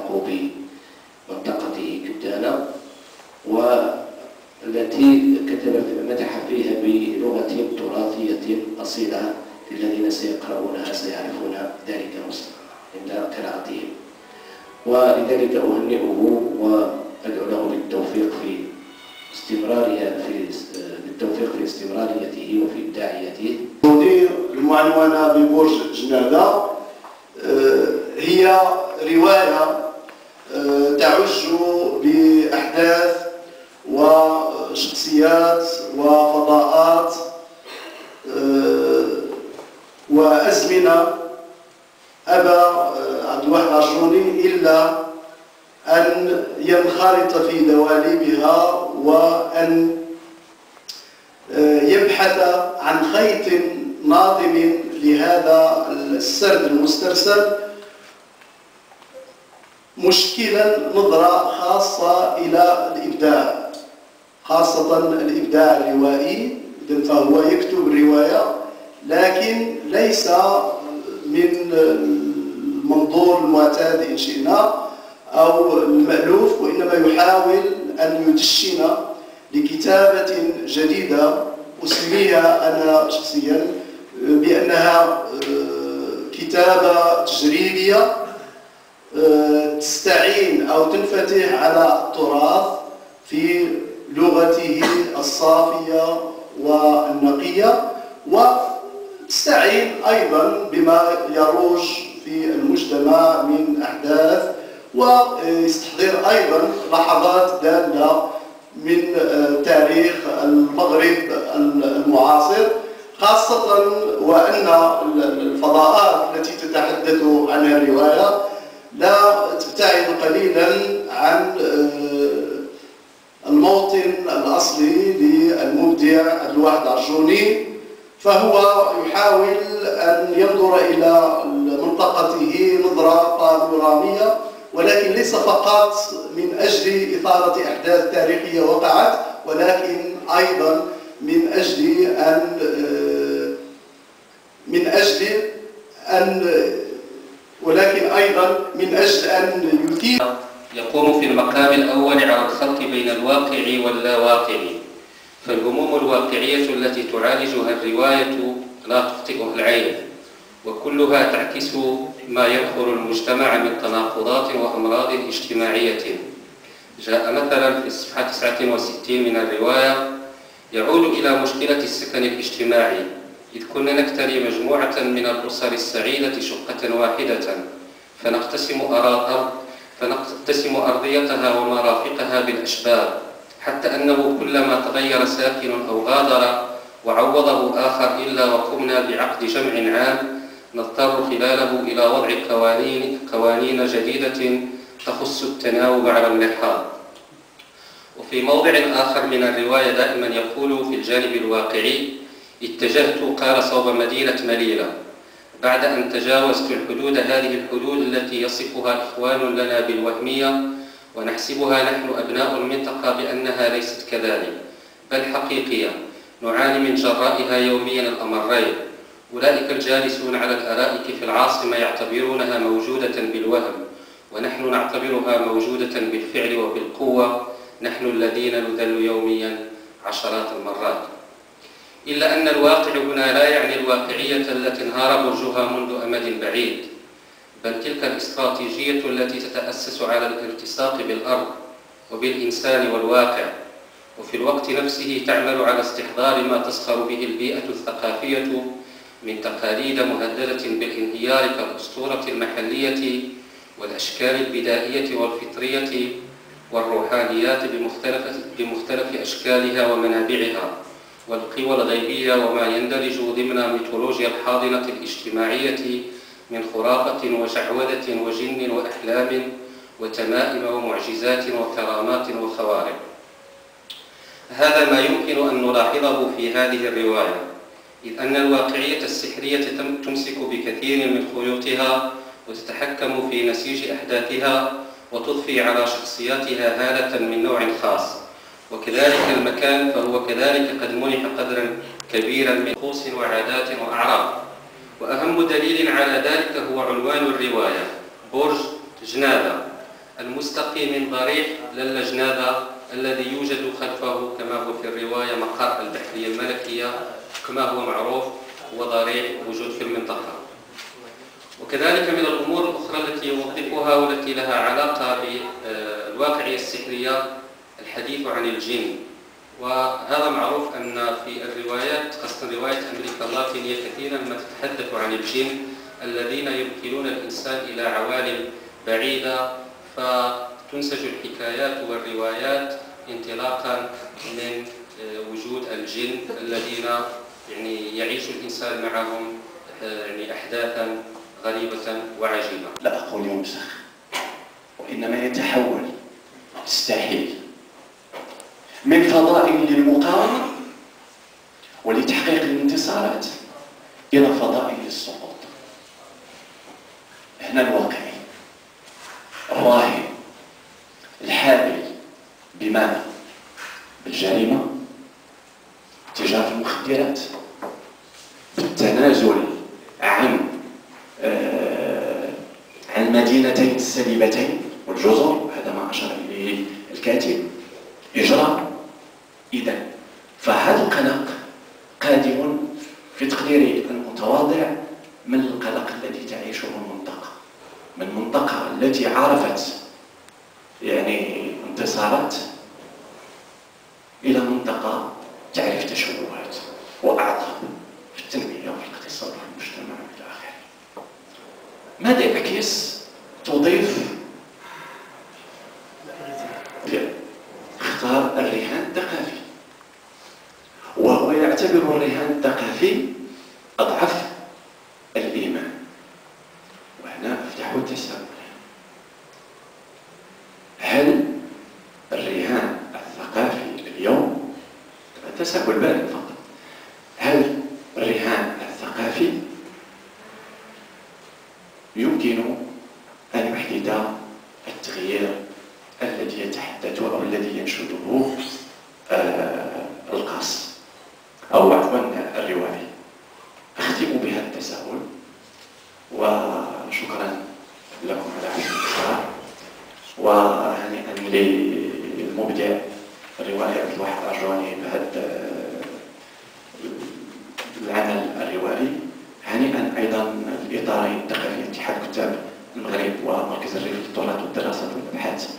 يتعلق بمنطقته كدانة، والتي مدح فيها بلغة تراثية أصيلة. للذين سيقرؤونها سيعرفون ذلك عند قراءتهم، ولذلك أهنئه وأدعو له بالتوفيق في استمراريته وفي إبداعيته. المعنونة ببرج جنادة هي رواية تعج بأحداث وشخصيات وفضاءات وأزمنة أبى عبد الواحد العرجوني إلا أن ينخرط في دواليبها وأن يبحث عن خيط ناظم لهذا السرد المسترسل، مشكلا نظرة خاصة إلى الإبداع، خاصة الإبداع الروائي. فهو يكتب الرواية لكن ليس من المنظور المعتاد إن شئنا أو المألوف، وإنما يحاول أن يدشن لكتابة جديدة أسميها أنا شخصيا بأنها كتابة تجريبية تستعين أو تنفتح على التراث في لغته الصافية والنقية، وتستعين أيضا بما يروج في المجتمع من أحداث، ويستحضر أيضا لحظات دالة من تاريخ المغرب المعاصر، خاصة وأن الفضاءات التي تتحدث عنها الرواية لا تبتعد قليلا عن الموطن الأصلي للمبدع عبد الواحد العرجوني. فهو يحاول أن ينظر إلى منطقته نظرة بانورامية، ولكن ليس فقط من أجل إثارة أحداث تاريخية وقعت، ولكن أيضا من أجل أن يثير. يقوم في المقام الأول على الخلط بين الواقع واللاواقعي، فالهموم الواقعية التي تعالجها الرواية لا تخطئها العين، وكلها تعكس ما ينخر المجتمع من تناقضات وأمراض اجتماعية. جاء مثلا في الصفحة 69 من الرواية: يعود إلى مشكلة السكن الاجتماعي، إذ كنا نكتري مجموعة من الأسر السعيدة شقة واحدة فنقتسم أرضيتها ومرافقها بالأشباب، حتى أنه كلما تغير ساكن أو غادر وعوضه آخر إلا وقمنا بعقد جمع عام نضطر خلاله إلى وضع قوانين جديدة تخص التناوب على اللحاظ. وفي موضع آخر من الرواية دائما يقول في الجانب الواقعي: اتجهت قال صوب مدينة مليلة بعد أن تجاوزت الحدود، هذه الحدود التي يصفها إخوان لنا بالوهمية ونحسبها نحن أبناء المنطقة بأنها ليست كذلك بل حقيقية، نعاني من جرائها يوميا الأمرين. أولئك الجالسون على الأرائك في العاصمة يعتبرونها موجودة بالوهم، ونحن نعتبرها موجودة بالفعل وبالقوة، نحن الذين نذل يوميا عشرات المرات. إلا أن الواقع هنا لا يعني الواقعية التي انهار برجها منذ أمد بعيد، بل تلك الاستراتيجية التي تتأسس على الالتصاق بالأرض وبالإنسان والواقع، وفي الوقت نفسه تعمل على استحضار ما تسخر به البيئة الثقافية من تقاليد مهددة بالانهيار كالأسطورة المحلية والأشكال البدائية والفطرية والروحانيات بمختلف أشكالها ومنابعها، والقوى الغيبية وما يندرج ضمن ميثولوجيا الحاضنة الاجتماعية من خرافة وشعوذة وجن وأحلام وتمائم ومعجزات وكرامات وخوارق. هذا ما يمكن أن نلاحظه في هذه الرواية، إذ أن الواقعية السحرية تمسك بكثير من خيوطها وتتحكم في نسيج أحداثها وتضفي على شخصياتها هالة من نوع خاص، وكذلك المكان فهو كذلك قد منح قدرا كبيرا من طقوس وعادات وأعراف. وأهم دليل على ذلك هو عنوان الرواية: برج جنادة، المستقي من ضريح للا جنادة الذي يوجد خلفه كما هو في الرواية مقر البحرية الملكية كما هو معروف، هو ضريح موجود في المنطقة. وكذلك من الأمور الأخرى التي يوظفها والتي لها علاقة بالواقعية السحرية الحديث عن الجن. وهذا معروف أن في الروايات خاصة رواية أمريكا اللاتينية كثيرا ما تتحدث عن الجن الذين يمكنون الإنسان إلى عوالم بعيدة، فتنسج الحكايات والروايات انطلاقا من وجود الجن الذين يعني يعيش الإنسان معهم يعني أحداثا غريبة وعجيبة. لا أقول يمسخ، وإنما يتحول، يستحيل من فضاء للمقاومة ولتحقيق الانتصارات إلى فضاء للسقوط. هنا الواقعي الراهن الحابل بماذا؟ بالجريمة، تجارة المخدرات، بالتنازل عن المدينتين السليبتين والجزر، هذا ما أشار إليه الكاتب، إجراء. إذن فهذا القلق قادم في تقديري المتواضع من القلق الذي تعيشه المنطقة، من منطقة التي عرفت يعني انتصارات إلى منطقة تعرف تشوهات وأعطاب في التنمية وفي الاقتصاد وفي المجتمع إلى آخره. ماذا يعكس؟ تضيف اختار الرهان الثقافي، وهو يعتبر الرهان الثقافي أضعف الإيمان. وهنا أفتح التساؤل، هل الرهان الثقافي اليوم، تساؤل بارد فقط، هل الرهان الثقافي يمكن أن يحدث التغيير الذي يتحدث أو الذي ينشده القاص أو عفوا الروائي؟ أختم بهذا التساؤل، وشكرا لكم على حسن الاصرار، وهنيئا للمبدع الروائي عبد الواحد الأرجواني بهذا العمل الروائي، هنيئا أيضا الإطارين الثقافي اتحاد كتاب المغرب ومركز الريف للتراث والدراسات والأبحاث